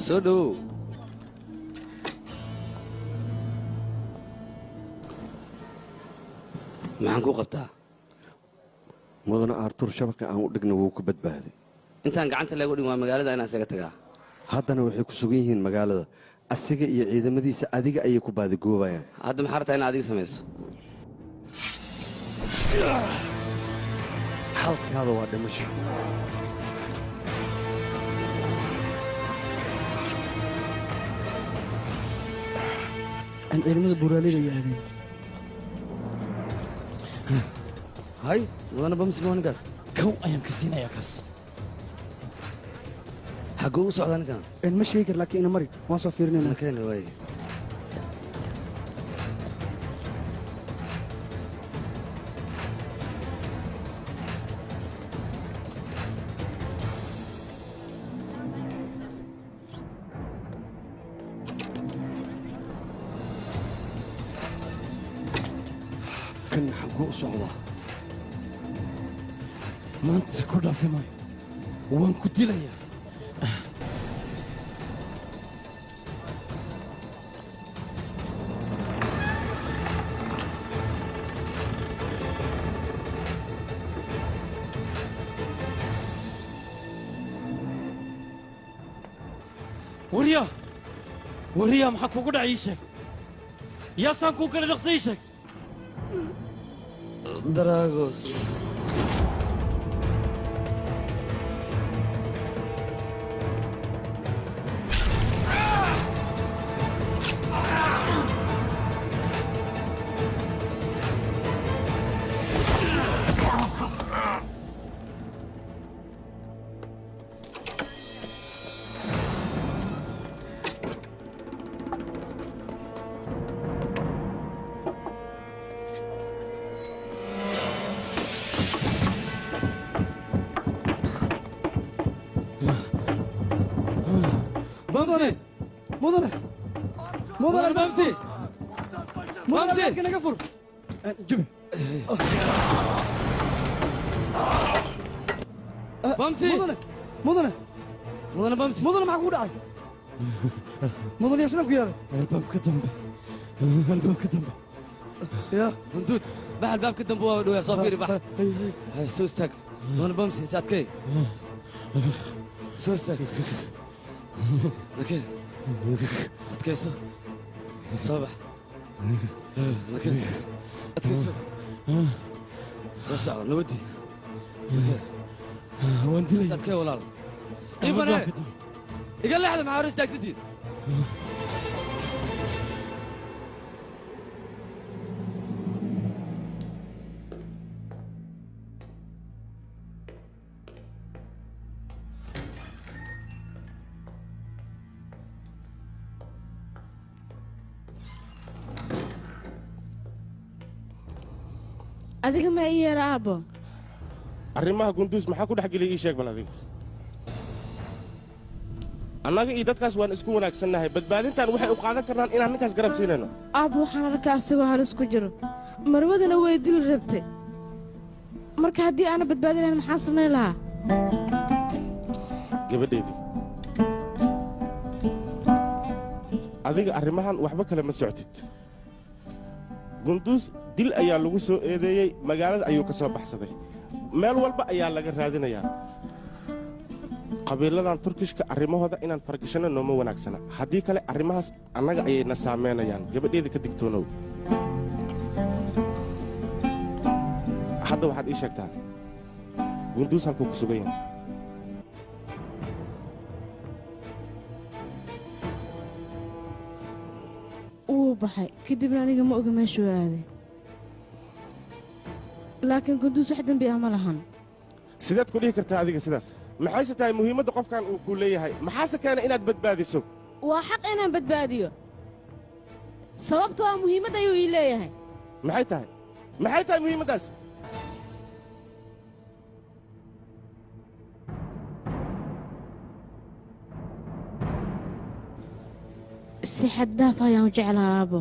سودو maxaan ku qabtaa mudana artur shabaka aan u dhigno wuu ku badbaaday intaan gacanta lagu dhigin waa magaalada inaan isaga tagaa haddana waxay ku sugan yihiin magaalada asiga iyo ciidamadiisa adiga ayay ku baadigoobayaan hadda maxaa rabtaa inaad adiga samayso xalkaada waa dhimasho aan ciidamada buuraaleyda yaahdeen هاي وانا بمسك وانا قاس كو ايام كسينا يا كاس حقو سعودان كان ان مش هيك لكن انا مريض ما صفيرني انا كان واي كان حقو سعودان maanta ku dhafi maayo waan ku dilayaa wariya maxaa kugu dhacay ii sheeg yaasaan kuu kala dhaqsay ii sheeg Dragos مدن بمسي بمسي كنا قفر جبي بمسي مدن بمسي مدن معقول عاي مدن يسلم كياله الباب كدم يا هندود بح الباب كدم بوا يا صافيري بح سوستك مدن بمسي ساتكي سوستك لكن اتكيسو صباح لكن اتكيسو سوسع نودي وانت لي ساتكي ولا ايبنا يقال لي حدا مع عريس تاكسيتي adiga ma ii yara aabbo arrimaha gunduus maxaa ku dhex geliyay ii sheeg bal adiga annaga iyo dadkaas waan isku wanaagsannahay badbaadintaan waxay u qaadan karnaan inaan ninkaas garab siinayno aabbo waxaan arkaa asagoo halis ku jiro marwadana way dili rabtay marka haddii aana badbaadinayn maxaan samayn lahaa gabadheedii adiga arrimahan waxba kale ma soctid gunduus dil ayaa lagu soo eedeeyey magaalada ayuu ka soo baxsaday meel walba ayaa laga raadinayaa qabiiladan turkishka arrimahooda inaan fargashanno nooma wanaagsana haddii kale arrimahaas annaga ayayna saamaynayaan gabadheeda ka digtoonow hadda waxaad ii sheegtaa gunduus halkuu ku sugan yahay wuu baxay kadibna aniga ma oga meeshuu aaday laakiin gunduus wax dembi ah ma lahan sidaad ku dhihi kartaa adiga sidaas maxayse tahay muhiimadda qofkan uu kuu leeyahay maxaase keena inaad badbaadiso waa xaq inaan badbaadiyo sababtoo ah muhiimad ayuu ii leeyahay maxay tahay muhiimaddaas si xad daaf ayaan u jeclahaa aabbo